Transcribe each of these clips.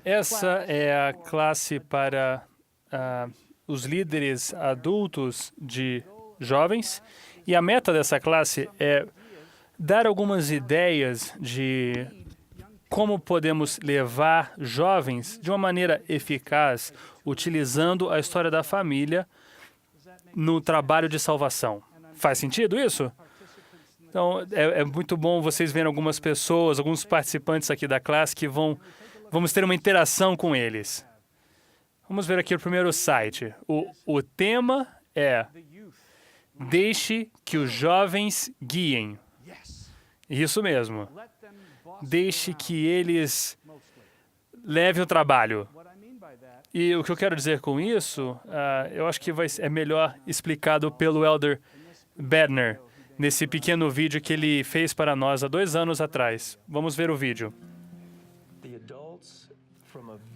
Essa é a classe para os líderes adultos de jovens, e a meta dessa classe é dar algumas ideias de como podemos levar jovens de uma maneira eficaz, utilizando a história da família no trabalho de salvação. Faz sentido isso? Então, é muito bom vocês verem algumas pessoas, alguns participantes aqui da classe que vamos ter uma interação com eles. Vamos ver aqui o primeiro site. O tema é Deixe que os jovens guiem. Isso mesmo. Deixe que eles levem o trabalho. E o que eu quero dizer com isso, eu acho que é melhor explicado pelo Elder Bednar, nesse pequeno vídeo que ele fez para nós há 2 anos atrás. Vamos ver o vídeo.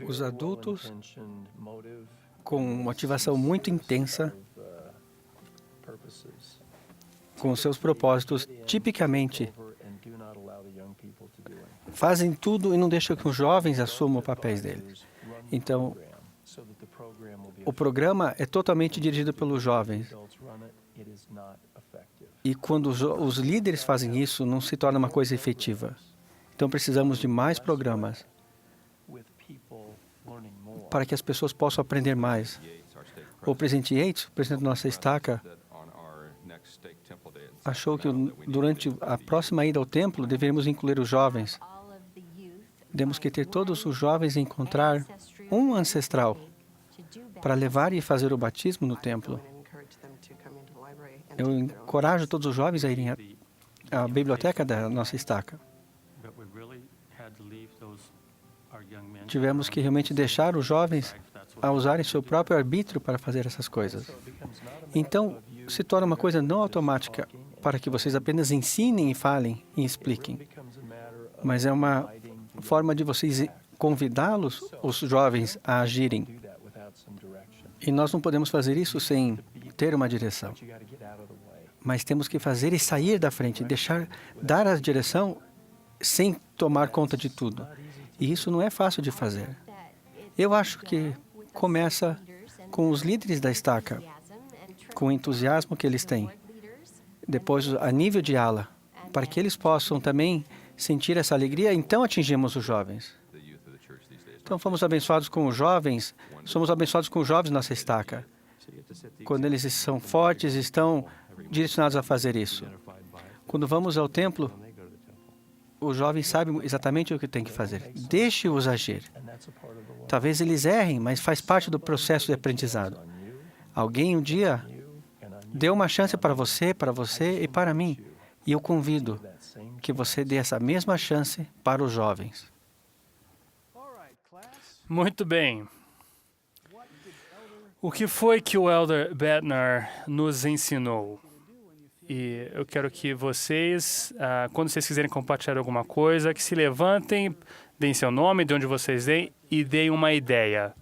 Os adultos, com motivação muito intensa, com seus propósitos, tipicamente, fazem tudo e não deixam que os jovens assumam os papéis deles. Então, o programa é totalmente dirigido pelos jovens. E quando os líderes fazem isso, não se torna uma coisa efetiva. Então, precisamos de mais programas para que as pessoas possam aprender mais. O presidente Yates, o presidente da nossa estaca, achou que durante a próxima ida ao templo, deveríamos incluir os jovens. Temos que ter todos os jovens encontrar um ancestral para levar e fazer o batismo no templo. Eu encorajo todos os jovens a irem à biblioteca da nossa estaca. Tivemos que realmente deixar os jovens a usarem seu próprio arbítrio para fazer essas coisas. Então, se torna uma coisa não automática para que vocês apenas ensinem e falem e expliquem. Mas é uma forma de vocês convidá-los, os jovens, a agirem. E nós não podemos fazer isso sem ter uma direção. Mas temos que fazer e sair da frente, dar a direção sem tomar conta de tudo. E isso não é fácil de fazer. Eu acho que começa com os líderes da estaca, com o entusiasmo que eles têm. Depois, a nível de ala, para que eles possam também sentir essa alegria, então atingimos os jovens. Então, fomos abençoados com os jovens, somos abençoados com os jovens na nossa estaca. Quando eles são fortes, estão direcionados a fazer isso. Quando vamos ao templo, os jovens sabem exatamente o que tem que fazer. Deixe-os agir. Talvez eles errem, mas faz parte do processo de aprendizado. Alguém um dia deu uma chance para você e para mim. E eu convido que você dê essa mesma chance para os jovens. Muito bem. O que foi que o Elder Bednar nos ensinou? E eu quero que vocês, quando vocês quiserem compartilhar alguma coisa, que se levantem, deem seu nome, de onde vocês vêm, e deem uma ideia.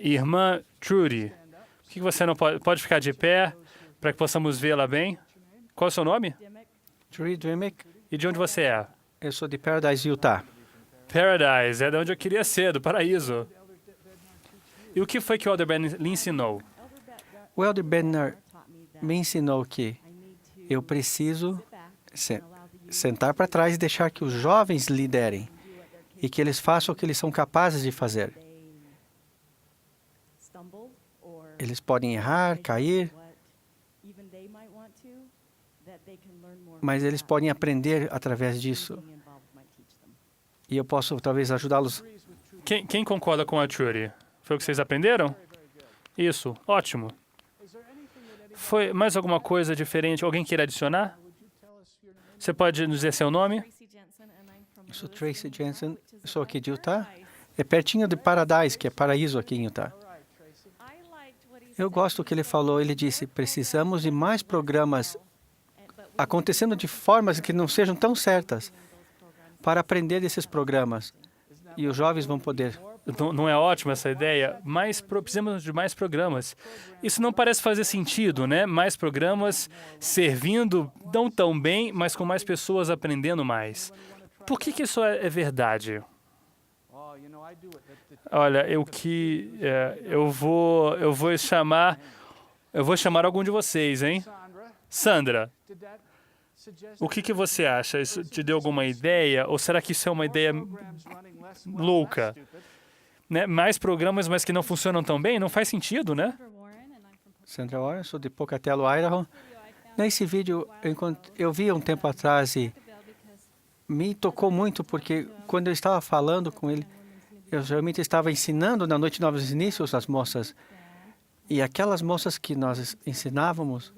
Irmã Trudy, por que você não pode ficar de pé para que possamos vê-la bem? Qual é o seu nome? Trudy Dwimick. E de onde você é? Eu sou de Paradise, Utah. Paradise, é de onde eu queria ser, do paraíso. E o que foi que o Elder Bednar lhe ensinou? O Elder Bednar me ensinou que eu preciso sentar para trás e deixar que os jovens liderem e que eles façam o que eles são capazes de fazer. Eles podem errar, cair, mas eles podem aprender através disso. E eu posso, talvez, ajudá-los. Quem concorda com a Trudy? Foi o que vocês aprenderam? Isso, ótimo. Foi mais alguma coisa diferente? Alguém queira adicionar? Você pode nos dizer seu nome? Eu sou Tracy Jensen, sou aqui de Utah. É pertinho de Paradise, que é paraíso aqui em Utah. Eu gosto do que ele falou. Ele disse, precisamos de mais programas acontecendo de formas que não sejam tão certas para aprender desses programas. E os jovens vão poder. Não é ótima essa ideia? Precisamos de mais programas. Isso não parece fazer sentido, né? Mais programas servindo, não tão bem, mas com mais pessoas aprendendo mais. Por que isso é verdade? Olha, eu vou chamar algum de vocês, hein? Sandra, o que você acha? Isso te deu alguma ideia? Ou será que isso é uma ideia louca? Né? Mais programas, mas que não funcionam tão bem? Não faz sentido, né? Sandra Warren, sou de Pocatello, Idaho. Nesse vídeo, eu vi um tempo atrás e me tocou muito, porque quando eu estava falando com ele, eu realmente estava ensinando na Noite de Novos Inícios as moças. E aquelas moças que nós ensinávamos,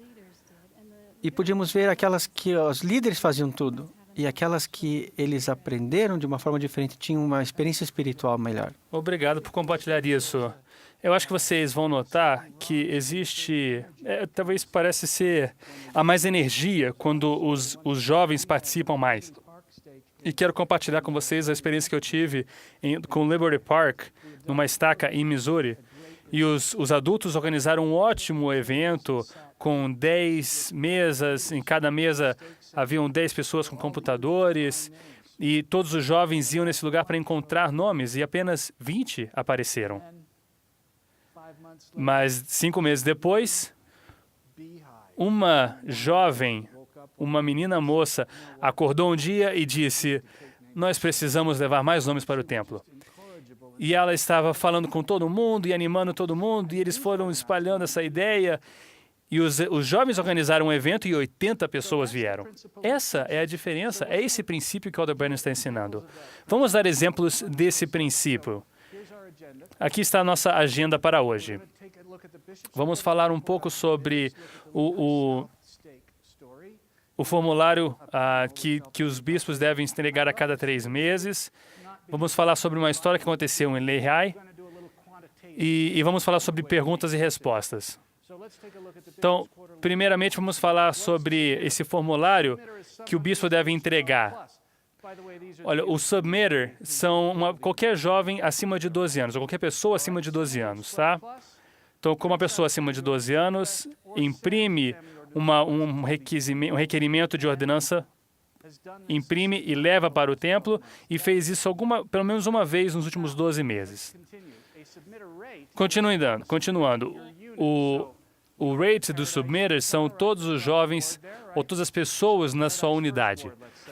e podíamos ver aquelas que os líderes faziam tudo, e aquelas que eles aprenderam de uma forma diferente, tinham uma experiência espiritual melhor. Obrigado por compartilhar isso. Eu acho que vocês vão notar que existe, talvez parece ser, há mais energia quando os jovens participam mais. E quero compartilhar com vocês a experiência que eu tive com Liberty Park, numa estaca em Missouri. E os adultos organizaram um ótimo evento com 10 mesas. Em cada mesa haviam 10 pessoas com computadores. E todos os jovens iam nesse lugar para encontrar nomes e apenas 20 apareceram. Mas 5 meses depois, uma jovem, uma menina moça, acordou um dia e disse: nós precisamos levar mais nomes para o templo. E ela estava falando com todo mundo e animando todo mundo, e eles foram espalhando essa ideia. E os jovens organizaram um evento e 80 pessoas vieram. Essa é a diferença, é esse princípio que o Elder Brennan está ensinando. Vamos dar exemplos desse princípio. Aqui está a nossa agenda para hoje. Vamos falar um pouco sobre o formulário que os bispos devem entregar a cada 3 meses. Vamos falar sobre uma história que aconteceu em Lehigh. E vamos falar sobre perguntas e respostas. Então, primeiramente, vamos falar sobre esse formulário que o bispo deve entregar. Olha, o submitter são qualquer jovem acima de 12 anos, ou qualquer pessoa acima de 12 anos, tá? Então, como uma pessoa acima de 12 anos imprime um requerimento de ordenança, imprime e leva para o templo, e fez isso pelo menos uma vez nos últimos 12 meses. Continuando, o rate dos submitters são todos os jovens ou todas as pessoas na sua unidade.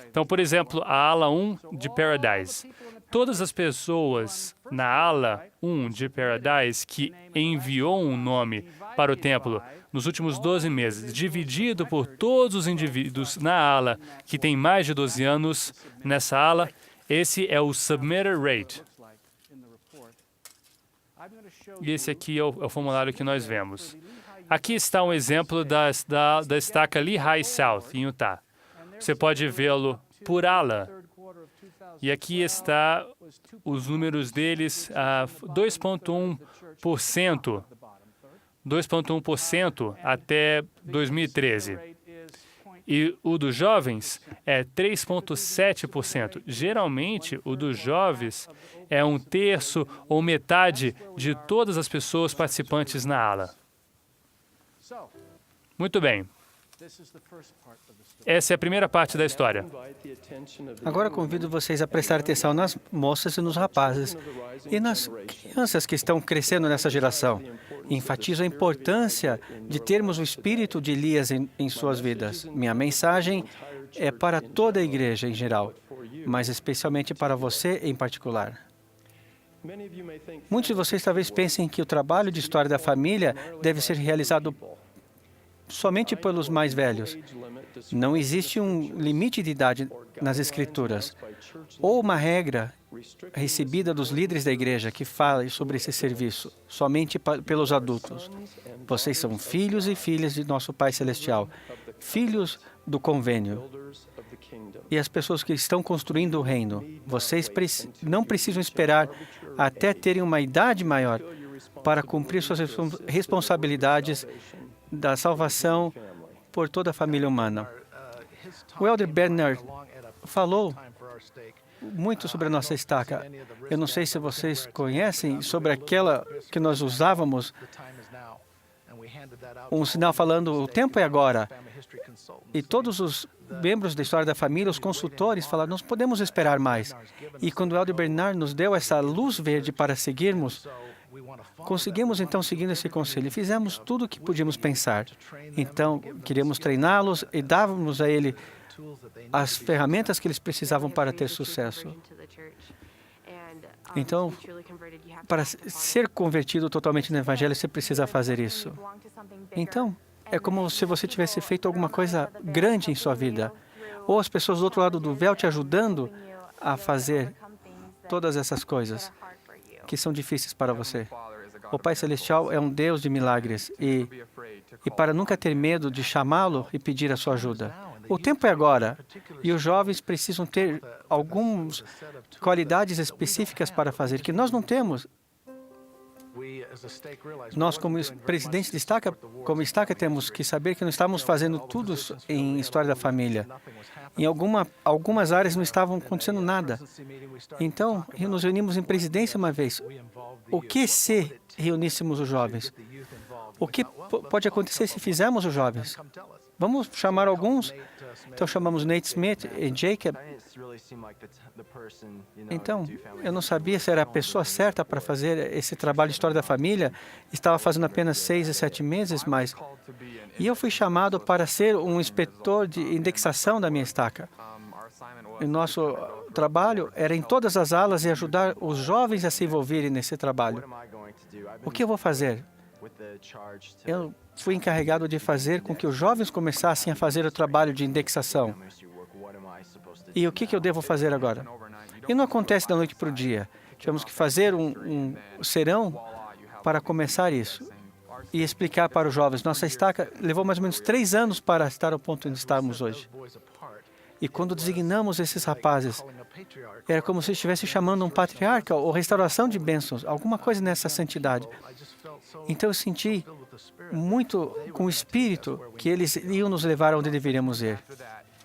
Então, por exemplo, a ala 1 de Paradise. Todas as pessoas na ala 1 de Paradise que enviou um nome para o templo nos últimos 12 meses, dividido por todos os indivíduos na ala que tem mais de 12 anos nessa ala, esse é o submitter rate. E esse aqui é o formulário que nós vemos. Aqui está um exemplo da estaca Lehigh South, em Utah. Você pode vê-lo por ala. E aqui está os números deles, 2,1%. 2,1% até 2013. E o dos jovens é 3,7%. Geralmente, o dos jovens é 1/3 ou metade de todas as pessoas participantes na ala. Muito bem. Essa é a primeira parte da história. Agora convido vocês a prestar atenção nas moças e nos rapazes e nas crianças que estão crescendo nessa geração. Enfatizo a importância de termos o espírito de Elias em suas vidas. Minha mensagem é para toda a igreja em geral, mas especialmente para você em particular. Muitos de vocês talvez pensem que o trabalho de história da família deve ser realizado somente pelos mais velhos. Não existe um limite de idade nas Escrituras, ou uma regra recebida dos líderes da igreja que fale sobre esse serviço, somente pelos adultos. Vocês são filhos e filhas de nosso Pai Celestial, filhos do convênio. E as pessoas que estão construindo o reino, vocês não precisam esperar até terem uma idade maior para cumprir suas responsabilidades da salvação por toda a família humana. O Elder Bernard falou muito sobre a nossa estaca. Eu não sei se vocês conhecem sobre aquela que nós usávamos, um sinal falando, o tempo é agora. E todos os membros da história da família, os consultores, falaram, nós podemos esperar mais. E quando o Elder Bernard nos deu essa luz verde para seguirmos, conseguimos então seguir esse conselho. Fizemos tudo o que podíamos pensar. Então, queríamos treiná-los e dávamos a ele as ferramentas que eles precisavam para ter sucesso. Então, para ser convertido totalmente no Evangelho, você precisa fazer isso. Então, é como se você tivesse feito alguma coisa grande em sua vida. Ou as pessoas do outro lado do véu te ajudando a fazer todas essas coisas que são difíceis para você. O Pai Celestial é um Deus de milagres e para nunca ter medo de chamá-lo e pedir a sua ajuda. O tempo é agora e os jovens precisam ter algumas qualidades específicas para fazer, que nós não temos. Nós, como presidente de Estaca, temos que saber que não estamos fazendo tudo em história da família. Em algumas áreas não estavam acontecendo nada. Então, nos reunimos em presidência uma vez. O que se reuníssemos os jovens? O que pode acontecer se fizermos os jovens? Vamos chamar alguns? Então, chamamos Nate Smith e Jacob. Então, eu não sabia se era a pessoa certa para fazer esse trabalho de história da família. Estava fazendo apenas 6 a 7 meses, mas... E eu fui chamado para ser um inspetor de indexação da minha estaca. O nosso trabalho era em todas as alas e ajudar os jovens a se envolverem nesse trabalho. O que eu vou fazer? Eu fui encarregado de fazer com que os jovens começassem a fazer o trabalho de indexação. E o que eu devo fazer agora? E não acontece da noite para o dia. Tivemos que fazer um serão para começar isso e explicar para os jovens. Nossa estaca levou mais ou menos 3 anos para estar ao ponto onde estamos hoje. E quando designamos esses rapazes, era como se estivesse chamando um patriarca ou restauração de bênçãos, alguma coisa nessa santidade. Então eu senti muito com o Espírito que eles iam nos levar onde deveríamos ir.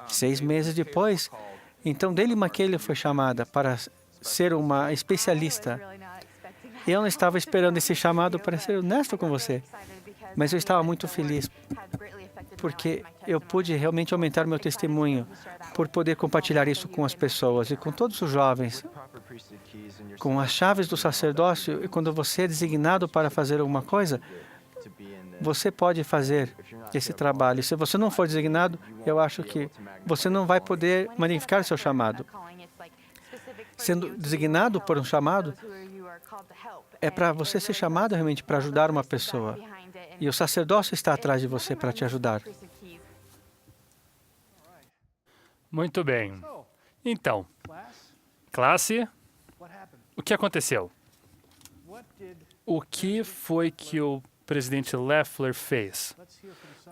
6 meses depois, então Dale McKayla foi chamada para ser uma especialista. Eu não estava esperando esse chamado, para ser honesto com você, mas eu estava muito feliz porque eu pude realmente aumentar meu testemunho por poder compartilhar isso com as pessoas e com todos os jovens, com as chaves do sacerdócio. E quando você é designado para fazer alguma coisa, você pode fazer esse trabalho. Se você não for designado, eu acho que você não vai poder magnificar seu chamado. Sendo designado por um chamado, é para você ser chamado realmente para ajudar uma pessoa. E o sacerdócio está atrás de você para te ajudar. Muito bem. Então, classe, o que aconteceu? O que foi que o presidente Leffler fez?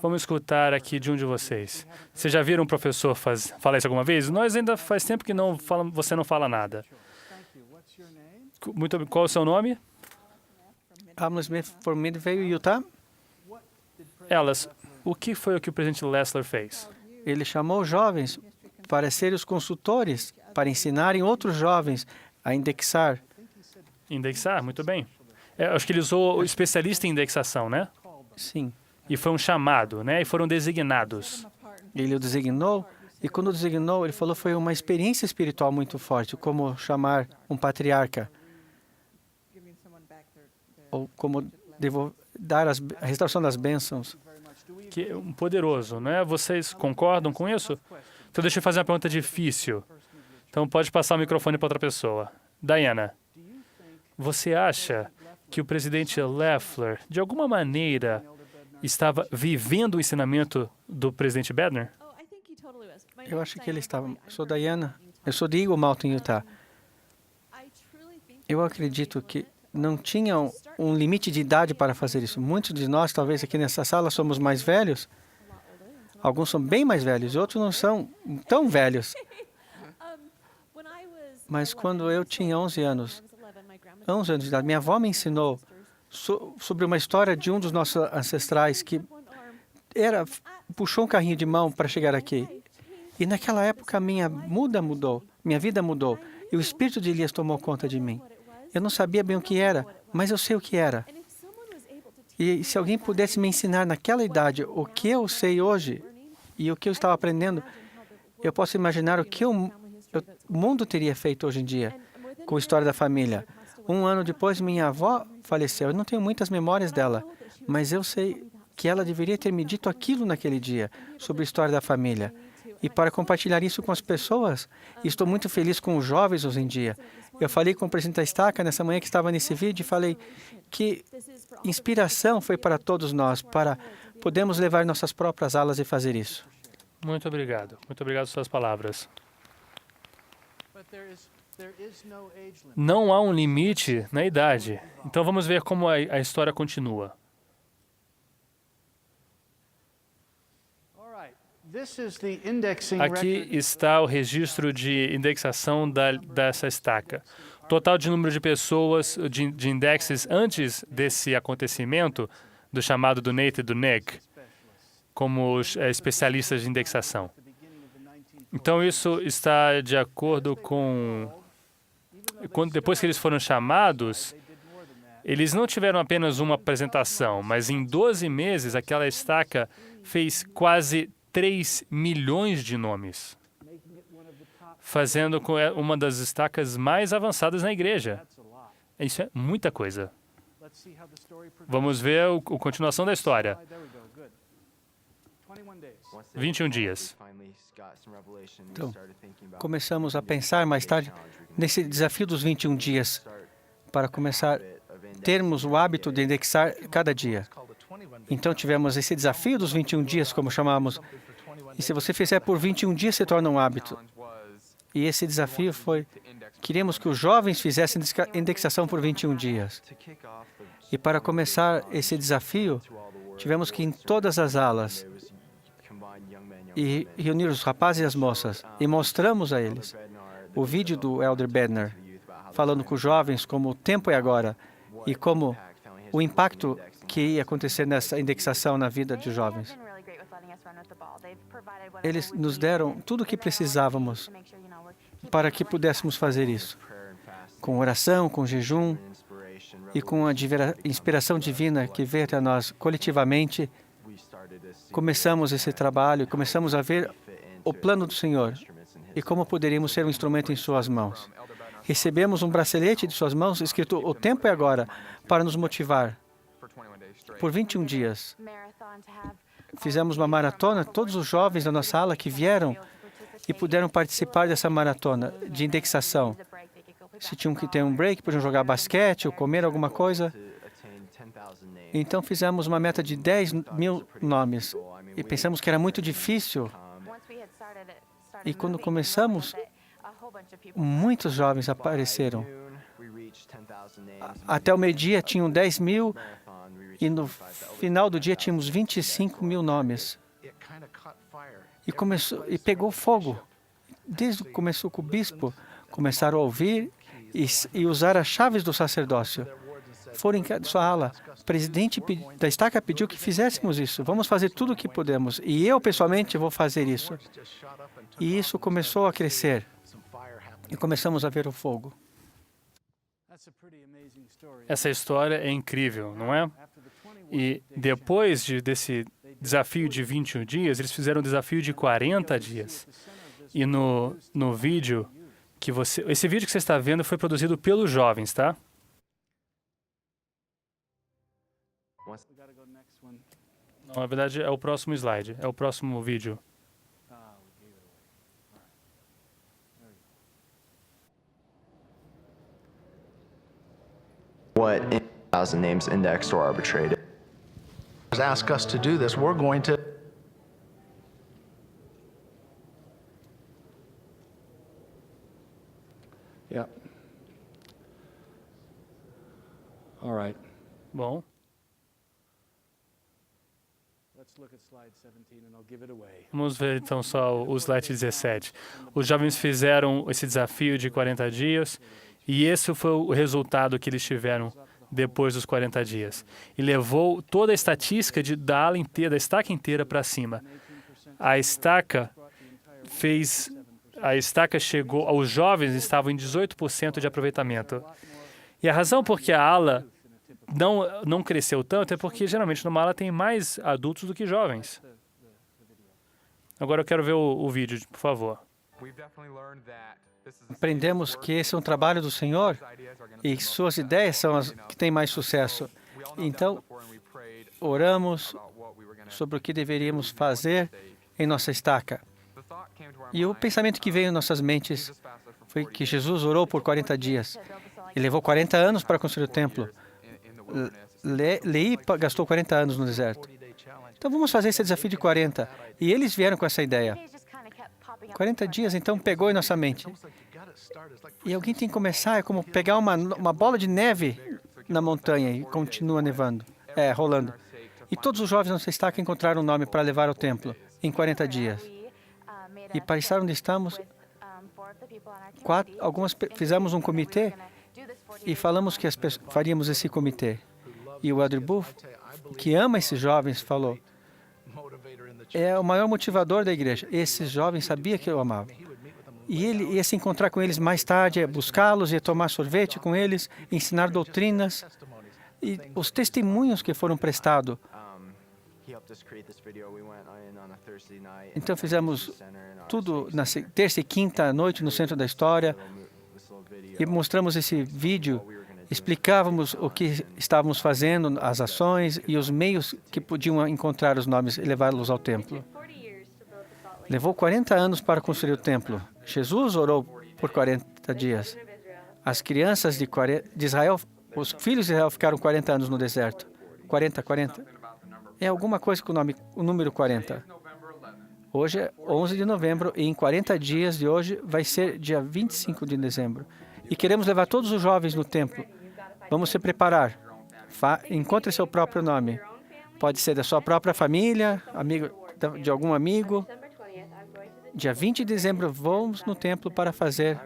Vamos escutar aqui de um de vocês. Vocês já viram um professor falar isso alguma vez? Nós ainda faz tempo que você não fala nada. Muito bem. Qual é o seu nome? Amnon Smith, from Midvale, Utah. Elas, o que foi o que o presidente Leffler fez? Ele chamou jovens para serem os consultores, para ensinarem outros jovens a indexar. Indexar, muito bem. Acho que ele usou o especialista em indexação, né? Sim. E foi um chamado, né? E foram designados. Ele o designou, e quando o designou, ele falou que foi uma experiência espiritual muito forte, como chamar um patriarca, ou como dar a restauração das bênçãos. Que é um poderoso, né? Vocês concordam com isso? Então deixa eu fazer uma pergunta difícil. Então pode passar o microfone para outra pessoa. Diana, você acha que o presidente Leffler, de alguma maneira, estava vivendo o ensinamento do presidente Bednar? Eu acho que ele estava. Sou Diana. Eu sou de Eagle Mountain, Utah. Eu acredito que não tinha um limite de idade para fazer isso. Muitos de nós, talvez aqui nessa sala, somos mais velhos. Alguns são bem mais velhos, outros não são tão velhos. Mas quando eu tinha 11 anos de idade, minha avó me ensinou sobre uma história de um dos nossos ancestrais que puxou um carrinho de mão para chegar aqui. E naquela época minha vida mudou. E o espírito de Elias tomou conta de mim. Eu não sabia bem o que era, mas eu sei o que era. E se alguém pudesse me ensinar naquela idade o que eu sei hoje e o que eu estava aprendendo, Eu posso imaginar o que o mundo teria feito hoje em dia com a história da família. 1 ano depois, minha avó faleceu. Eu não tenho muitas memórias dela, mas eu sei que ela deveria ter me dito aquilo naquele dia, sobre a história da família. E para compartilhar isso com as pessoas, estou muito feliz com os jovens hoje em dia. Eu falei com o presidente da Estaca nessa manhã que estava nesse vídeo e falei que inspiração foi para todos nós, para podermos levar nossas próprias alas e fazer isso. Muito obrigado. Muito obrigado por suas palavras. Não há um limite na idade. Então vamos ver como a história continua. Aqui está o registro de indexação dessa estaca. Total de número de pessoas, de indexes antes desse acontecimento, do chamado do NATE e do NEC, como os especialistas de indexação. Então, isso está de acordo com... Depois que eles foram chamados, eles não tiveram apenas uma apresentação, mas em 12 meses, aquela estaca fez quase 3 milhões de nomes, fazendo com uma das estacas mais avançadas na igreja. Isso é muita coisa. Vamos ver a continuação da história. 21 dias. Então, começamos a pensar mais tarde nesse desafio dos 21 dias, para começar a termos o hábito de indexar cada dia. Então, tivemos esse desafio dos 21 dias, como chamamos. E se você fizer por 21 dias, se torna um hábito. E esse desafio foi, queríamos que os jovens fizessem indexação por 21 dias. E para começar esse desafio, tivemos que ir em todas as alas e reunir os rapazes e as moças. E mostramos a eles o vídeo do Elder Bednar, falando com os jovens como o tempo é agora e como o impacto que ia acontecer nessa indexação na vida dos jovens. Eles nos deram tudo o que precisávamos para que pudéssemos fazer isso, com oração, com jejum e com a inspiração divina que veio até nós coletivamente. Começamos esse trabalho, começamos a ver o plano do Senhor e como poderíamos ser um instrumento em suas mãos. Recebemos um bracelete de suas mãos escrito "O tempo é agora", para nos motivar. Por 21 dias, fizemos uma maratona, todos os jovens da nossa ala que vieram e puderam participar dessa maratona de indexação. Se tinham que ter um break, podiam jogar basquete ou comer alguma coisa. Então, fizemos uma meta de 10 mil nomes e pensamos que era muito difícil. E quando começamos, muitos jovens apareceram. Até o meio-dia tinham 10 mil e no final do dia tínhamos 25 mil nomes. E pegou fogo. Desde que começou com o bispo, começaram a ouvir e usar as chaves do sacerdócio. Foram em sua ala. O presidente da estaca pediu que fizéssemos isso. Vamos fazer tudo o que podemos. E eu, pessoalmente, vou fazer isso. E isso começou a crescer. E começamos a ver o fogo. Essa história é incrível, não é? E depois desse desafio de 21 dias, eles fizeram um desafio de 40 dias. E no vídeo esse vídeo que você está vendo foi produzido pelos jovens, tá? Não, na verdade, é o próximo slide, é o próximo vídeo. What 1,000 names indexed or arbitrated. Ask us to do this, we're going to Yeah. All right. Bom, vamos ver então só o slide 17. Os jovens fizeram esse desafio de 40 dias e esse foi o resultado que eles tiveram depois dos 40 dias. E levou toda a estatística da ala inteira, da estaca inteira para cima. A estaca chegou, os jovens estavam em 18% de aproveitamento. E a razão por que a ala não cresceu tanto é porque geralmente numa ala tem mais adultos do que jovens. Agora eu quero ver o vídeo, por favor. Aprendemos que esse é um trabalho do Senhor e suas ideias são as que têm mais sucesso. Então, oramos sobre o que deveríamos fazer em nossa estaca. E o pensamento que veio em nossas mentes foi que Jesus orou por 40 dias. Ele levou 40 anos para construir o templo. Leí gastou 40 anos no deserto. Então, vamos fazer esse desafio de 40. E eles vieram com essa ideia. 40 dias, então, pegou em nossa mente. E alguém tem que começar, é como pegar uma bola de neve na montanha e continua nevando, rolando. E todos os jovens nessa estaca encontraram um nome para levar ao templo em 40 dias. E para estar onde estamos, fizemos um comitê e falamos que faríamos esse comitê. E o Elder Booth, que ama esses jovens, falou, é o maior motivador da igreja. Esses jovens sabiam que eu amava. E ele ia se encontrar com eles mais tarde, ia buscá-los, ia tomar sorvete com eles, ensinar doutrinas. E os testemunhos que foram prestados. Então fizemos tudo na terça e quinta noite no Centro da História e mostramos esse vídeo, explicávamos o que estávamos fazendo, as ações e os meios que podiam encontrar os nomes e levá-los ao templo. Levou 40 anos para construir o templo. Jesus orou por 40 dias. As crianças de Israel, os filhos de Israel ficaram 40 anos no deserto. 40. É alguma coisa com o número 40. Hoje é 11 de novembro e em 40 dias de hoje vai ser dia 25 de dezembro. E queremos levar todos os jovens no templo. Vamos se preparar. Encontre seu próprio nome. Pode ser da sua própria família, amigo de algum amigo. Dia 20 de dezembro, vamos no templo para fazer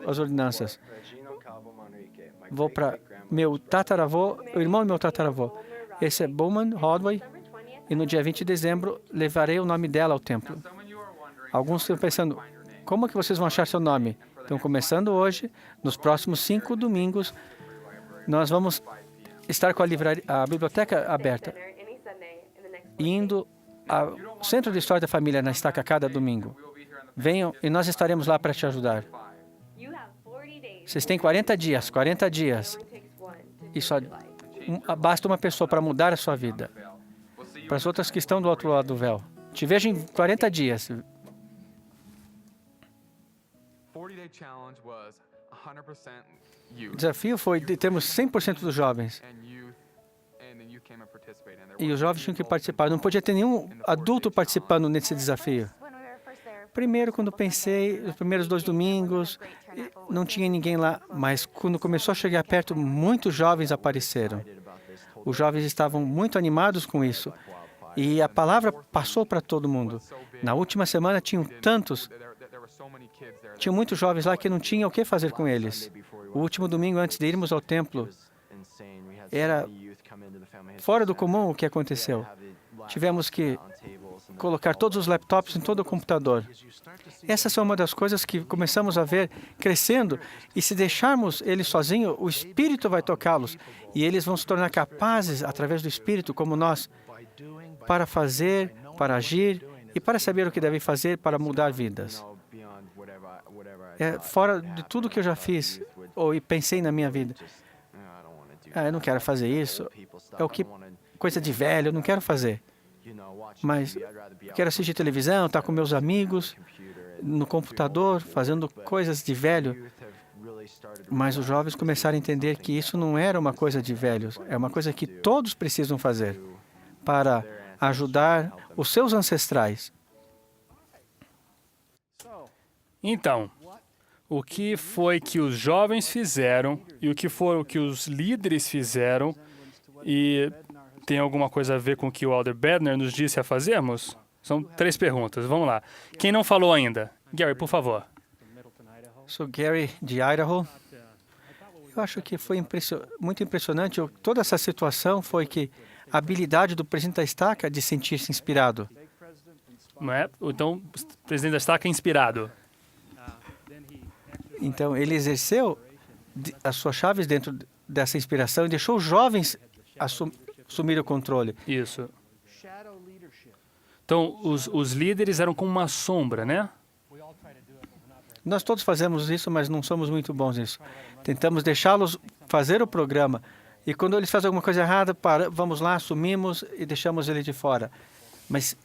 as ordenanças. Vou para meu tataravô, o irmão do meu tataravô. Esse é Bowman Rodway. E no dia 20 de dezembro, levarei o nome dela ao templo. Alguns estão pensando, como é que vocês vão achar seu nome? Então, começando hoje, nos próximos 5 domingos, nós vamos estar com a biblioteca aberta, indo ao Centro de História da Família na estaca cada domingo. Venham e nós estaremos lá para te ajudar. Vocês têm 40 dias. E só basta uma pessoa para mudar a sua vida. Para as outras que estão do outro lado do véu. Te vejo em 40 dias. O desafio foi de termos 100% dos jovens. E os jovens tinham que participar. Não podia ter nenhum adulto participando nesse desafio. Primeiro, quando pensei, os primeiros 2 domingos, não tinha ninguém lá. Mas quando começou a chegar perto, muitos jovens apareceram. Os jovens estavam muito animados com isso. E a palavra passou para todo mundo. Na última semana, tinham muitos jovens lá que não tinham o que fazer com eles. O último domingo, antes de irmos ao templo, era fora do comum o que aconteceu. Tivemos que colocar todos os laptops em todo o computador. Essas são uma das coisas que começamos a ver crescendo. E se deixarmos eles sozinhos, o Espírito vai tocá-los. E eles vão se tornar capazes, através do Espírito, como nós, para fazer, para agir e para saber o que devem fazer para mudar vidas. É fora de tudo que eu já fiz ou pensei na minha vida. Eu não quero fazer isso. Coisa de velho, eu não quero fazer. Mas quero assistir televisão, estar com meus amigos, no computador, fazendo coisas de velho. Mas os jovens começaram a entender que isso não era uma coisa de velhos, é uma coisa que todos precisam fazer para ajudar os seus ancestrais. Então, o que foi que os jovens fizeram e o que foi que os líderes fizeram e tem alguma coisa a ver com o que o Elder Bednar nos disse a fazermos? São 3 perguntas. Vamos lá. Quem não falou ainda? Gary, por favor. Sou Gary, de Idaho. Eu acho que foi muito impressionante. Toda essa situação foi que a habilidade do presidente da estaca de sentir-se inspirado. Não é? Então, o presidente da estaca é inspirado. Então, ele exerceu as suas chaves dentro dessa inspiração e deixou os jovens assumir o controle. Isso. Então, os líderes eram como uma sombra, né? Nós todos fazemos isso, mas não somos muito bons nisso. Tentamos deixá-los fazer o programa. E quando eles fazem alguma coisa errada, vamos lá, assumimos e deixamos ele de fora. Mas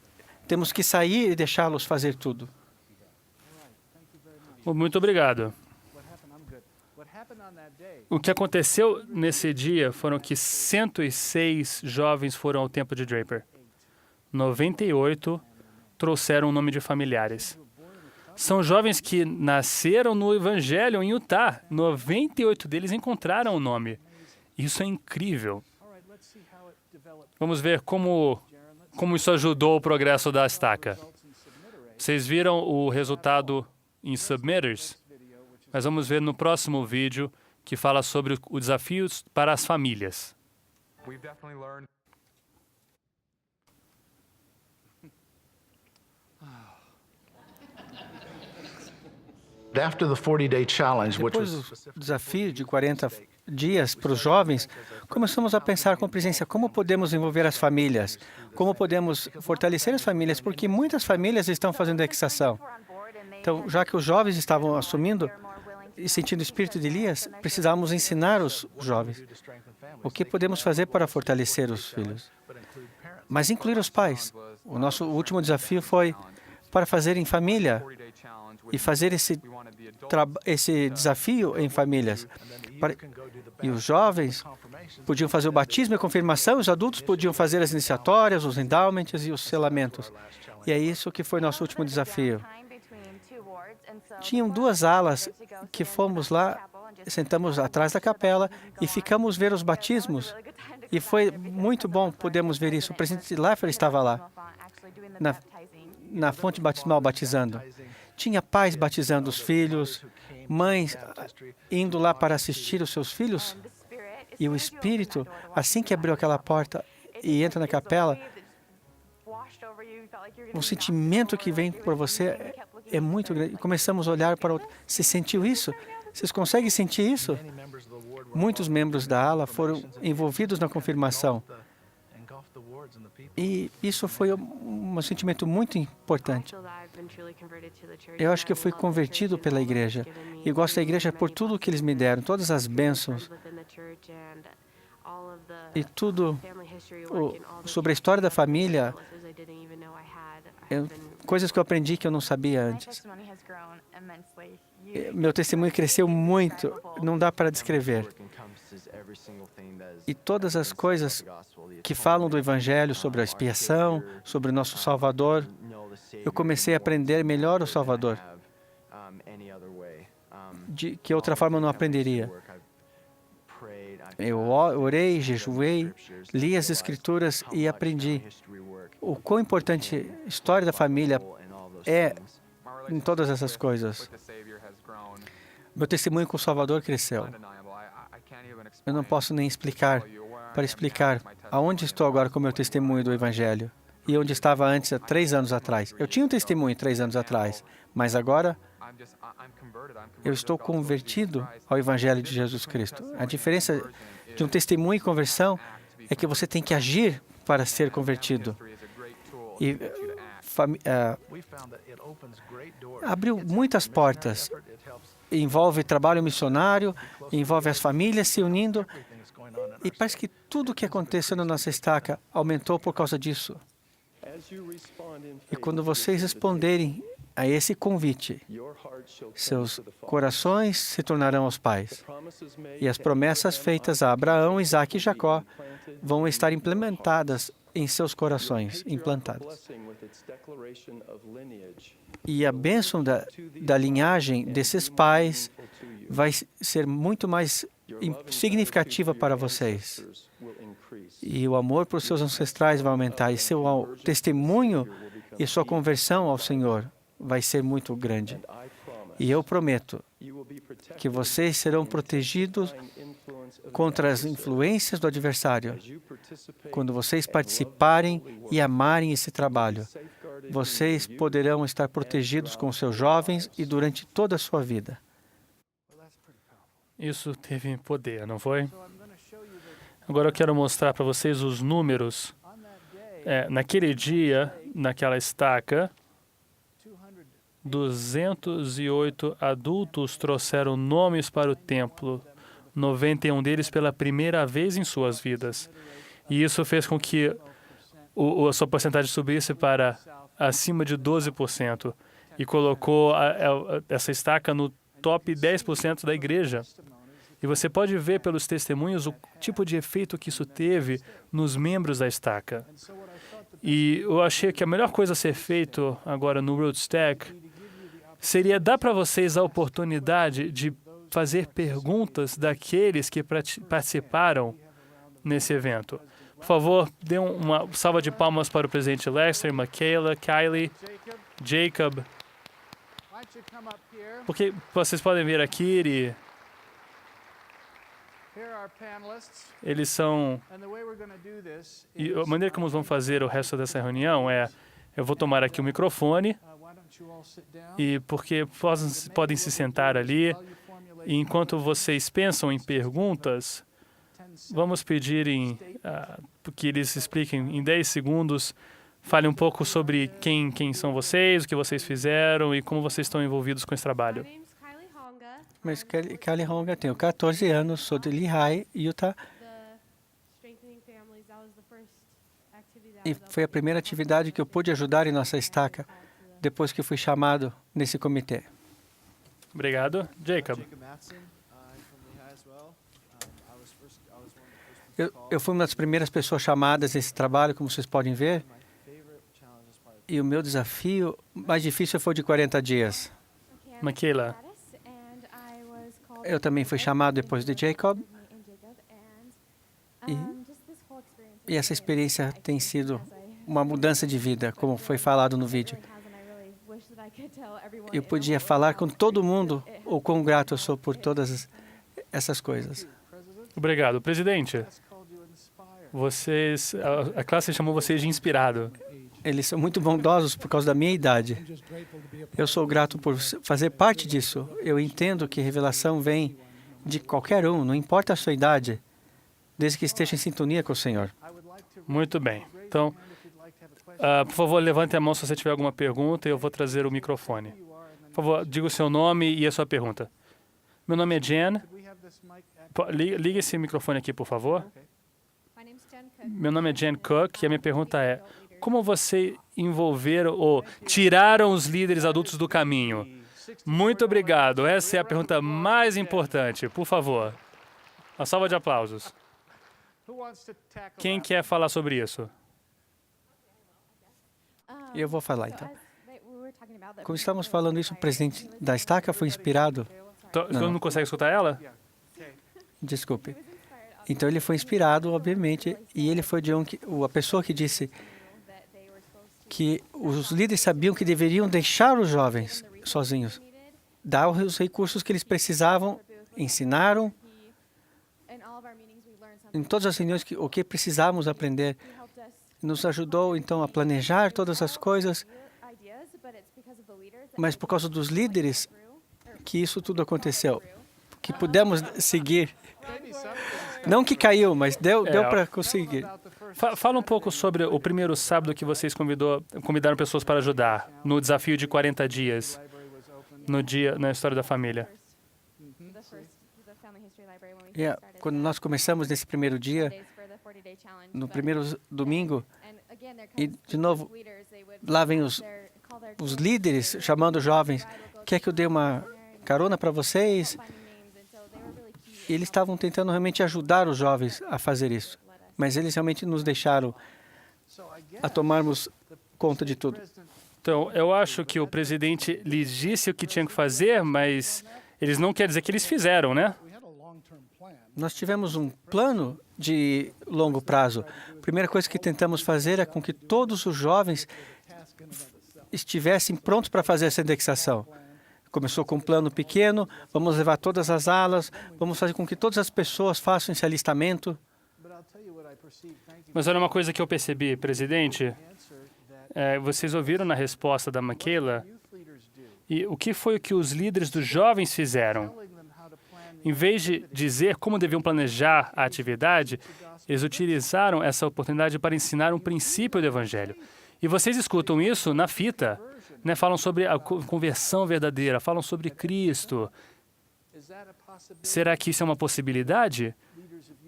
temos que sair e deixá-los fazer tudo. Muito obrigado. O que aconteceu nesse dia foram que 106 jovens foram ao templo de Draper. 98 trouxeram o nome de familiares. São jovens que nasceram no Evangelho em Utah. 98 deles encontraram o nome. Isso é incrível. Vamos ver como isso ajudou o progresso da estaca. Vocês viram o resultado em Submitters? Mas vamos ver no próximo vídeo que fala sobre os desafios para as famílias. After the 40-day challenge, which Depois was do desafio de 40 dias para os jovens, começamos a pensar com presença como podemos envolver as famílias, como podemos fortalecer as famílias, porque muitas famílias estão fazendo exceção. Então, já que os jovens estavam assumindo e sentindo o espírito de Elias, precisávamos ensinar os jovens o que podemos fazer para fortalecer os filhos. Mas incluir os pais. O nosso último desafio foi para fazer em família e fazer esse desafio em famílias. E os jovens podiam fazer o batismo e a confirmação, os adultos podiam fazer as iniciatórias, os endowments e os selamentos. E é isso que foi nosso último desafio. Tinham duas alas que fomos lá, sentamos atrás da capela e ficamos ver os batismos. E foi muito bom podermos ver isso. O presidente Laffer estava lá, na fonte batismal, batizando. Tinha pais batizando os filhos, mães indo lá para assistir os seus filhos. E o Espírito, assim que abriu aquela porta e entra na capela, o sentimento que vem por você é muito grande. Começamos a olhar para o... Você sentiu isso? Vocês conseguem sentir isso? Muitos membros da ala foram envolvidos na confirmação. E isso foi um sentimento muito importante. Eu acho que eu fui convertido pela igreja. E gosto da igreja por tudo que eles me deram, todas as bênçãos. E tudo sobre a história da família, coisas que eu aprendi que eu não sabia antes. Meu testemunho cresceu muito, não dá para descrever. E todas as coisas que falam do Evangelho, sobre a expiação, sobre o nosso Salvador, eu comecei a aprender melhor o Salvador, de que outra forma eu não aprenderia. Eu orei, jejuei, li as Escrituras e aprendi o quão importante a história da família é em todas essas coisas. Meu testemunho com o Salvador cresceu. Eu não posso nem explicar aonde estou agora com o meu testemunho do Evangelho e onde estava antes, há 3 anos atrás. Eu tinha um testemunho 3 anos atrás, mas agora eu estou convertido ao Evangelho de Jesus Cristo. A diferença de um testemunho e conversão é que você tem que agir para ser convertido. E abriu muitas portas. Envolve trabalho missionário, envolve as famílias se unindo. E parece que tudo o que aconteceu na nossa estaca aumentou por causa disso. E quando vocês responderem a esse convite, seus corações se tornarão os pais. E as promessas feitas a Abraão, Isaque e Jacó vão estar implementadas em seus corações, implantadas. E a bênção da linhagem desses pais vai ser muito mais significativa para vocês. E o amor por seus ancestrais vai aumentar. E seu testemunho e sua conversão ao Senhor vai ser muito grande. E eu prometo que vocês serão protegidos contra as influências do adversário. Quando vocês participarem e amarem esse trabalho, vocês poderão estar protegidos com seus jovens e durante toda a sua vida. Isso teve poder, não foi? Agora eu quero mostrar para vocês os números. Naquele dia, naquela estaca, 208 adultos trouxeram nomes para o templo, 91 deles pela primeira vez em suas vidas. E isso fez com que a sua porcentagem subisse para acima de 12% e colocou essa estaca no top 10% da igreja. E você pode ver pelos testemunhos o tipo de efeito que isso teve nos membros da estaca. E eu achei que a melhor coisa a ser feito agora no Roadstack seria dar para vocês a oportunidade de fazer perguntas daqueles que participaram nesse evento. Por favor, dê uma salva de palmas para o presidente Lexter, Michaela, Kylie, Jacob. Porque vocês podem ver aqui, eles são... E a maneira como vamos fazer o resto dessa reunião é... Eu vou tomar aqui o microfone, e porque podem se sentar ali, e enquanto vocês pensam em perguntas, vamos pedir que eles expliquem em 10 segundos, fale um pouco sobre quem são vocês, o que vocês fizeram e como vocês estão envolvidos com esse trabalho. Mas Kylie Honga, tenho 14 anos, sou de Lehigh, Utah, e foi a primeira atividade que eu pude ajudar em nossa estaca, depois que fui chamado nesse comitê. Obrigado. Jacob. Eu fui uma das primeiras pessoas chamadas nesse trabalho, como vocês podem ver, e o meu desafio mais difícil foi de 40 dias. Michaela. Eu também fui chamado depois de Jacob, e essa experiência tem sido uma mudança de vida, como foi falado no vídeo. Eu podia falar com todo mundo o quão grato eu sou por todas essas coisas. Obrigado. Presidente, a classe chamou vocês de inspirado. Eles são muito bondosos por causa da minha idade. Eu sou grato por fazer parte disso. Eu entendo que revelação vem de qualquer um, não importa a sua idade, desde que esteja em sintonia com o Senhor. Muito bem. Então, por favor, levante a mão se você tiver alguma pergunta e eu vou trazer o microfone. Por favor, diga o seu nome e a sua pergunta. Meu nome é Jen. Liga esse microfone aqui, por favor. Meu nome é Jen Cook e a minha pergunta é: como você envolveram ou tiraram os líderes adultos do caminho? Muito obrigado. Essa é a pergunta mais importante. Por favor, uma salva de aplausos. Quem quer falar sobre isso? Eu vou falar, então. Como estamos falando isso, o presidente da estaca foi inspirado... Todo mundo consegue escutar ela? Desculpe. Então, ele foi inspirado, obviamente, e ele foi a pessoa que disse que os líderes sabiam que deveriam deixar os jovens sozinhos, dar os recursos que eles precisavam, ensinaram. Em todas as reuniões, o que precisávamos aprender, nos ajudou, então, a planejar todas as coisas, mas por causa dos líderes que isso tudo aconteceu, que pudemos seguir. Não que caiu, mas deu para conseguir. Fala um pouco sobre o primeiro sábado que vocês convidaram pessoas para ajudar no desafio de 40 dias, na história da família. Quando nós começamos nesse primeiro dia, no primeiro domingo, e de novo, lá vem os líderes chamando os jovens, quer que eu dê uma carona para vocês? E eles estavam tentando realmente ajudar os jovens a fazer isso, mas eles realmente nos deixaram a tomarmos conta de tudo. Então, eu acho que o presidente lhes disse o que tinha que fazer, mas eles não querem dizer que eles fizeram, né? Nós tivemos um plano de longo prazo. A primeira coisa que tentamos fazer é com que todos os jovens estivessem prontos para fazer essa indexação. Começou com um plano pequeno, vamos levar todas as alas, vamos fazer com que todas as pessoas façam esse alistamento. Mas olha uma coisa que eu percebi, presidente. Vocês ouviram na resposta da Michaela, e o que foi o que os líderes dos jovens fizeram? Em vez de dizer como deviam planejar a atividade, eles utilizaram essa oportunidade para ensinar um princípio do Evangelho. E vocês escutam isso na fita, né? Falam sobre a conversão verdadeira, falam sobre Cristo. Será que isso é uma possibilidade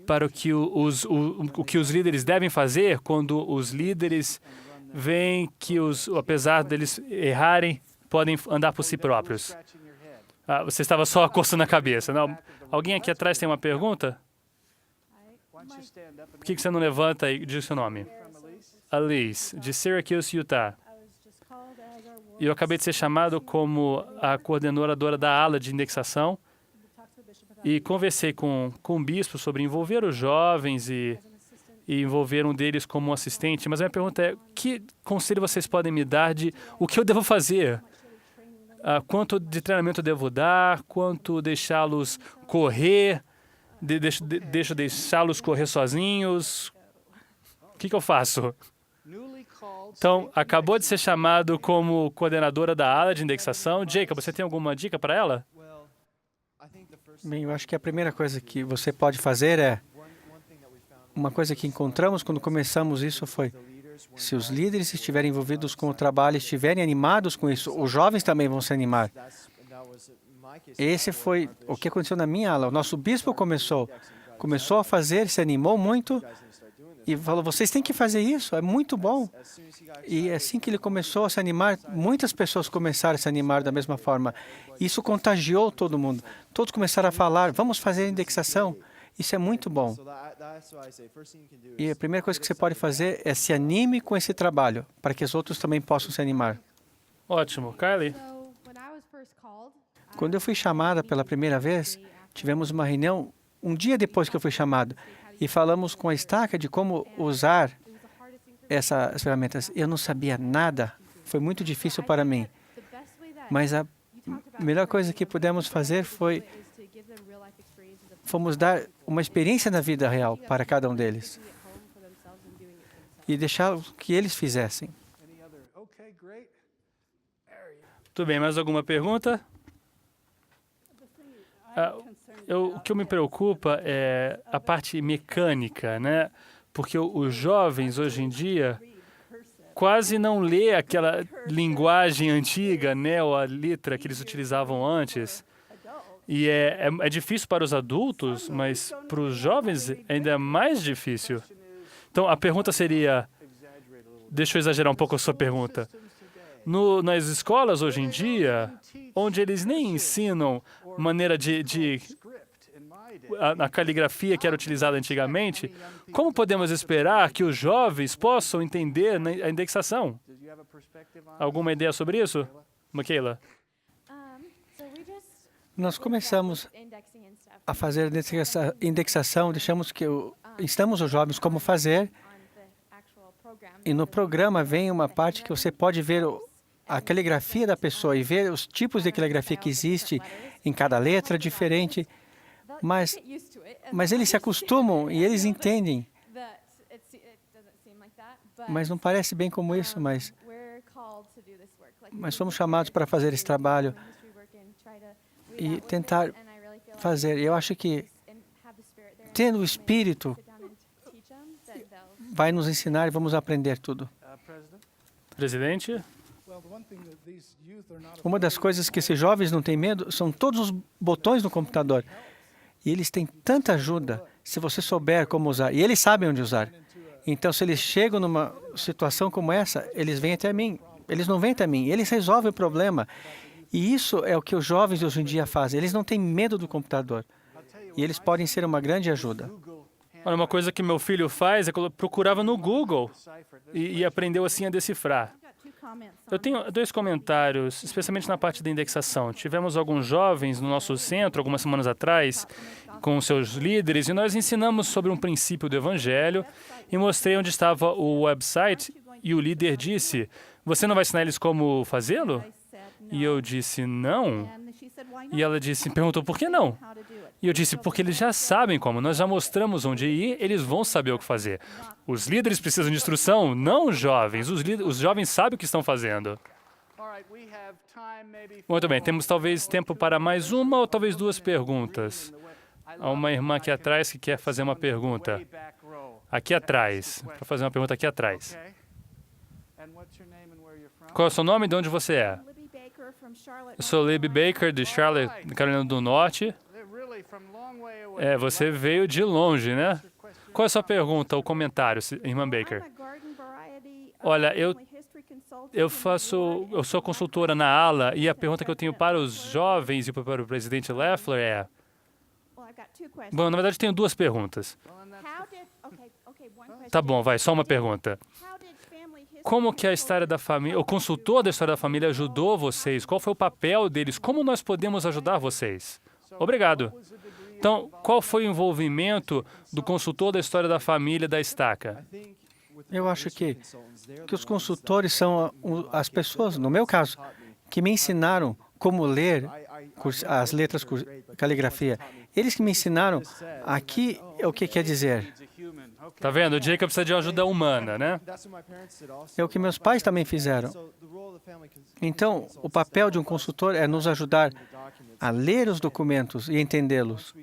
para o que o que os líderes devem fazer quando os líderes veem que, apesar deles errarem, podem andar por si próprios? Você estava só coçando a cabeça. Não? Alguém aqui atrás tem uma pergunta? Por que você não levanta e diz o seu nome? Alice, de Syracuse, Utah. E eu acabei de ser chamado como a coordenadora da ala de indexação e conversei com o bispo sobre envolver os jovens e envolver um deles como assistente. Mas a minha pergunta é, que conselho vocês podem me dar de o que eu devo fazer? Quanto de treinamento eu devo dar? Quanto deixá-los correr? Deixo deixá-los correr sozinhos? O que eu faço? Então, acabou de ser chamado como coordenadora da ala de indexação. Jacob, você tem alguma dica para ela? Bem, eu acho que a primeira coisa que você pode fazer é... Uma coisa que encontramos quando começamos isso foi... Se os líderes estiverem envolvidos com o trabalho, estiverem animados com isso, os jovens também vão se animar. Esse foi o que aconteceu na minha aula. O nosso bispo começou a fazer, se animou muito e falou, vocês têm que fazer isso, é muito bom. E assim que ele começou a se animar, muitas pessoas começaram a se animar da mesma forma. Isso contagiou todo mundo. Todos começaram a falar, vamos fazer indexação. Isso é muito bom. E a primeira coisa que você pode fazer é se anime com esse trabalho, para que os outros também possam se animar. Ótimo. Kylie? Quando eu fui chamada pela primeira vez, tivemos uma reunião um dia depois que eu fui chamado e falamos com a estaca de como usar essas ferramentas. Eu não sabia nada, foi muito difícil para mim. Mas a melhor coisa que pudemos fazer fomos dar uma experiência na vida real para cada um deles e deixar que eles fizessem. Tudo bem, mais alguma pergunta? O que me preocupa é a parte mecânica, né? Porque os jovens, hoje em dia, quase não lê aquela linguagem antiga, né? Ou a letra que eles utilizavam antes. E é difícil para os adultos, mas para os jovens ainda é mais difícil. Então, a pergunta seria... Deixa eu exagerar um pouco a sua pergunta. Nas escolas, hoje em dia, onde eles nem ensinam maneira a caligrafia que era utilizada antigamente, como podemos esperar que os jovens possam entender a indexação? Alguma ideia sobre isso? Michaela? Nós começamos a fazer indexação, ensinamos os jovens como fazer, e no programa vem uma parte que você pode ver a caligrafia da pessoa e ver os tipos de caligrafia que existe em cada letra diferente, mas eles se acostumam e eles entendem. Mas não parece bem como isso, mas fomos chamados para fazer esse trabalho e tentar fazer. Eu acho que, tendo o Espírito, vai nos ensinar e vamos aprender tudo. Presidente? Uma das coisas que esses jovens não têm medo são todos os botões no computador. E eles têm tanta ajuda, se você souber como usar. E eles sabem onde usar. Então, se eles chegam numa situação como essa, eles vêm até mim. Eles não vêm até mim, eles resolvem o problema. E isso é o que os jovens hoje em dia fazem. Eles não têm medo do computador. E eles podem ser uma grande ajuda. Olha, uma coisa que meu filho faz é que procurava no Google e aprendeu assim a decifrar. Eu tenho 2 comentários, especialmente na parte da indexação. Tivemos alguns jovens no nosso centro, algumas semanas atrás, com seus líderes, e nós ensinamos sobre um princípio do Evangelho e mostrei onde estava o website, e o líder disse, você não vai ensinar eles como fazê-lo? E eu disse, não. E ela perguntou, por que não? E eu disse, porque eles já sabem como, nós já mostramos onde ir, eles vão saber o que fazer. Os líderes precisam de instrução, não os jovens. Os jovens sabem o que estão fazendo. Muito bem, temos talvez tempo para mais uma ou talvez 2 perguntas. Há uma irmã aqui atrás que quer fazer uma pergunta. Aqui atrás, para fazer uma pergunta aqui atrás. Qual é o seu nome e de onde você é? Eu sou Libby Baker, de Charlotte, Carolina do Norte. Você veio de longe, né? Qual é a sua pergunta ou comentário, irmã Baker? Olha, eu sou consultora na ALA e a pergunta que eu tenho para os jovens e para o presidente Leffler é... Bom, na verdade, tenho duas perguntas. Tá bom, vai, só uma pergunta. Como que a história da família, o consultor da história da família ajudou vocês? Qual foi o papel deles? Como nós podemos ajudar vocês? Obrigado. Então, qual foi o envolvimento do consultor da história da família da Estaca? Eu acho que os consultores são as pessoas, no meu caso, que me ensinaram como ler as letras com caligrafia. Eles que me ensinaram aqui o que quer dizer. Tá vendo? O Jacob precisa de ajuda humana, né? É o que meus pais também fizeram. Então, o papel de um consultor é nos ajudar a ler os documentos e entendê-los.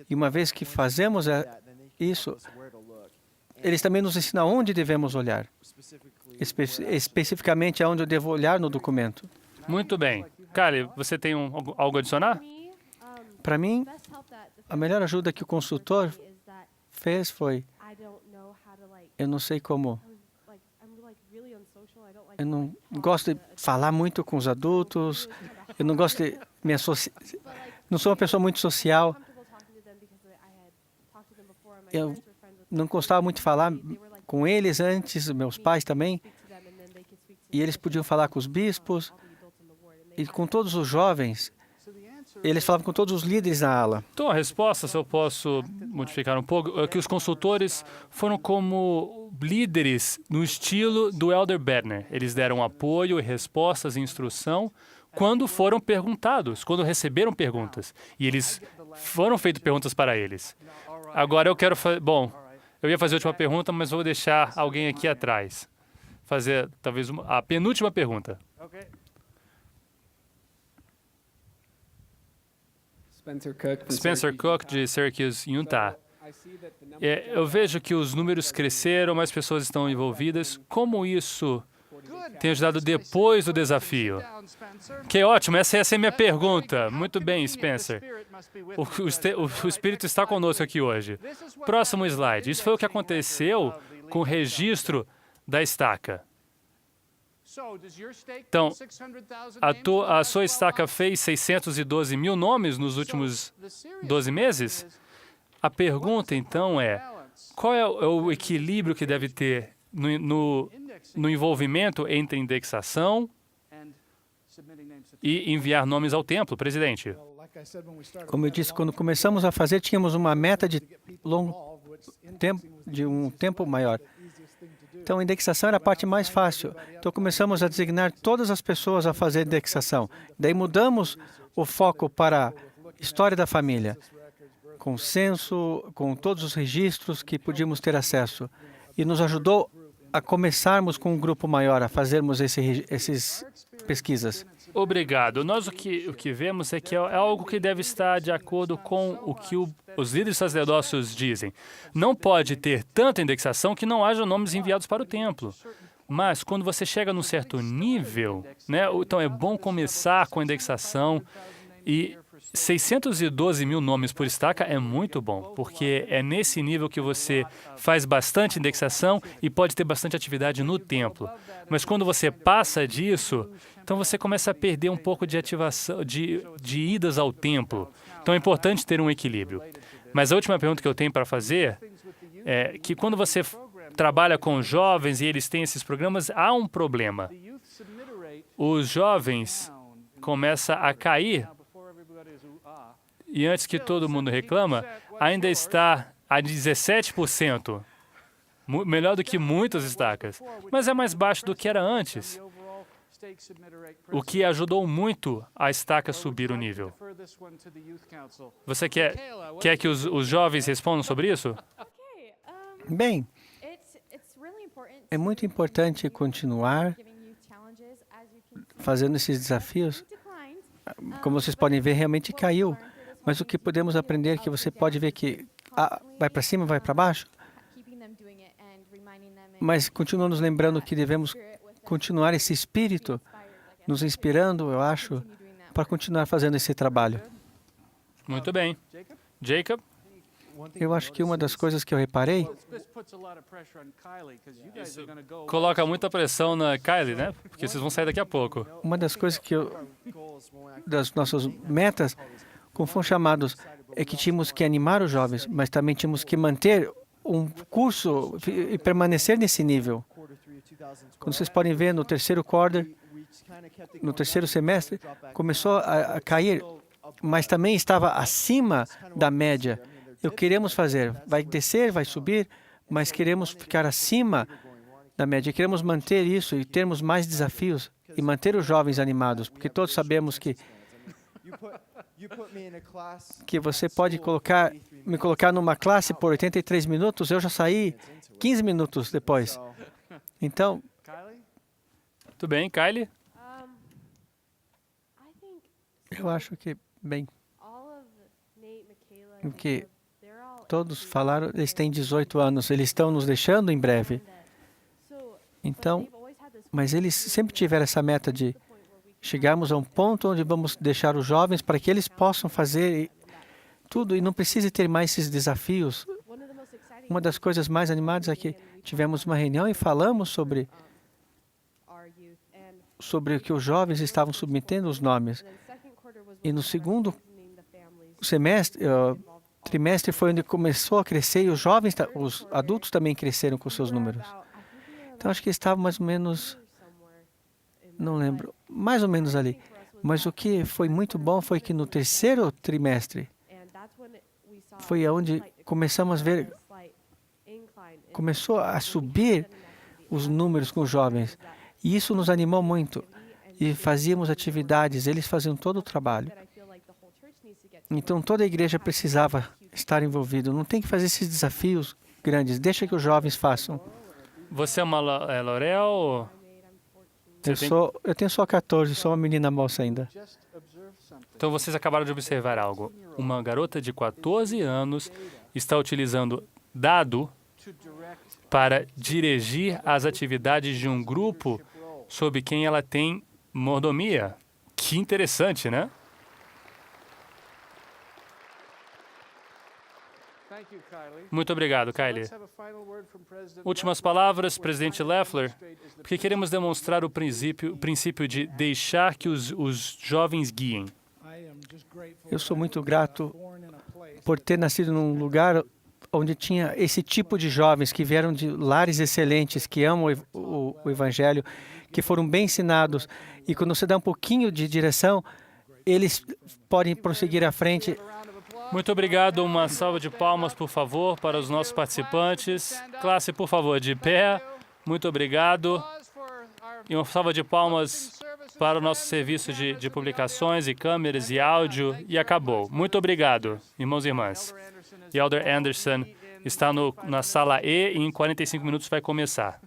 E uma vez que fazemos isso, eles também nos ensinam onde devemos olhar. Especificamente aonde eu devo olhar no documento. Muito bem. Kali, você tem algo a adicionar? Para mim, a melhor ajuda que o consultor fez foi... Eu não sei como... Eu não gosto de falar muito com os adultos. Eu não gosto de me associar... Não sou uma pessoa muito social. Eu não gostava muito de falar com eles antes, meus pais também. E eles podiam falar com os bispos e com todos os jovens. Eles falavam com todos os líderes na ala. Então, a resposta, se eu posso modificar um pouco, é que os consultores foram como líderes no estilo do Elder Bednar. Eles deram apoio, respostas e instrução quando foram perguntados, quando receberam perguntas. E eles foram feitas perguntas para eles. Agora eu quero fazer... Bom, eu ia fazer a última pergunta, mas vou deixar alguém aqui atrás fazer talvez a penúltima pergunta. Spencer Cook, de Syracuse, Utah. Eu vejo que os números cresceram, mais pessoas estão envolvidas. Como isso tem ajudado depois do desafio? Que ótimo, essa é a minha pergunta. Muito bem, Spencer. O Espírito está conosco aqui hoje. Próximo slide. Isso foi o que aconteceu com o registro da estaca. Então, a sua estaca fez 612 mil nomes nos últimos 12 meses? A pergunta, então, é: qual é o equilíbrio que deve ter no envolvimento entre indexação e enviar nomes ao templo, presidente? Como eu disse, quando começamos a fazer, tínhamos uma meta de um tempo maior. Então, a indexação era a parte mais fácil. Então, começamos a designar todas as pessoas a fazer indexação. Daí, mudamos o foco para a história da família, com censo, com todos os registros que podíamos ter acesso. E nos ajudou a começarmos com um grupo maior, a fazermos essas pesquisas. Obrigado. Nós o que vemos é que é algo que deve estar de acordo com o que os líderes sacerdócios dizem. Não pode ter tanta indexação que não haja nomes enviados para o templo. Mas quando você chega num certo nível, né, então é bom começar com a indexação. E 612 mil nomes por estaca é muito bom, porque é nesse nível que você faz bastante indexação e pode ter bastante atividade no templo. Mas quando você passa disso, então você começa a perder um pouco de ativação, de idas ao templo. Então é importante ter um equilíbrio. Mas a última pergunta que eu tenho para fazer é que quando você trabalha com jovens e eles têm esses programas, há um problema. Os jovens começam a cair. E antes que todo mundo reclama, ainda está a 17%. Melhor do que muitas estacas. Mas é mais baixo do que era antes. O que ajudou muito a estaca subir o nível. Você quer que os jovens respondam sobre isso? Bem, é muito importante continuar fazendo esses desafios. Como vocês podem ver, realmente caiu. Mas o que podemos aprender é que você pode ver que vai para cima, vai para baixo. Mas continua nos lembrando que devemos continuar esse espírito nos inspirando, eu acho, para continuar fazendo esse trabalho. Muito bem. Jacob? Eu acho que uma das coisas que eu reparei, Coloca muita pressão na Kylie, né? Porque vocês vão sair daqui a pouco. uma das coisas das nossas metas, como foram chamados, é que tínhamos que animar os jovens, mas também tínhamos que manter um curso e permanecer nesse nível. Quando vocês podem ver no terceiro quarter, no terceiro semestre, começou a cair, mas também estava acima da média. O que queremos fazer? Vai descer, vai subir, mas queremos ficar acima da média. Queremos manter isso e termos mais desafios e manter os jovens animados, porque todos sabemos que você pode me colocar numa classe por 83 minutos, eu já saí 15 minutos depois. Então, Tudo bem, Kylie? eu acho que, bem, o que todos falaram, eles têm 18 anos, eles estão nos deixando em breve. Então, mas eles sempre tiveram essa meta de chegarmos a um ponto onde vamos deixar os jovens para que eles possam fazer tudo e não precise ter mais esses desafios. Uma das coisas mais animadas é que tivemos uma reunião e falamos sobre o que os jovens estavam submetendo os nomes. E no segundo trimestre foi onde começou a crescer e os jovens, os adultos também cresceram com seus números. Então, acho que estava mais ou menos, não lembro, mais ou menos ali. Mas o que foi muito bom foi que no terceiro trimestre foi onde começamos a ver, começou a subir os números com os jovens. E isso nos animou muito. E fazíamos atividades, eles faziam todo o trabalho. Então, toda a igreja precisava estar envolvida. Não tem que fazer esses desafios grandes. Deixa que os jovens façam. Você é uma L'Oréal ou... Eu tenho só 14, sou uma menina moça ainda. Então vocês acabaram de observar algo. Uma garota de 14 anos está utilizando dado para dirigir as atividades de um grupo sob quem ela tem mordomia. Que interessante, né? Muito obrigado, Kylie. Últimas palavras, presidente Leffler, porque queremos demonstrar o princípio de deixar que os jovens guiem. Eu sou muito grato por ter nascido num lugar onde tinha esse tipo de jovens que vieram de lares excelentes, que amam o Evangelho, que foram bem ensinados. E quando você dá um pouquinho de direção, eles podem prosseguir à frente. Muito obrigado. Uma salva de palmas, por favor, para os nossos participantes. Classe, por favor, de pé. Muito obrigado. E uma salva de palmas para o nosso serviço de publicações e câmeras e áudio. E acabou. Muito obrigado, irmãos e irmãs. E Elder Anderson está na sala E e em 45 minutos vai começar.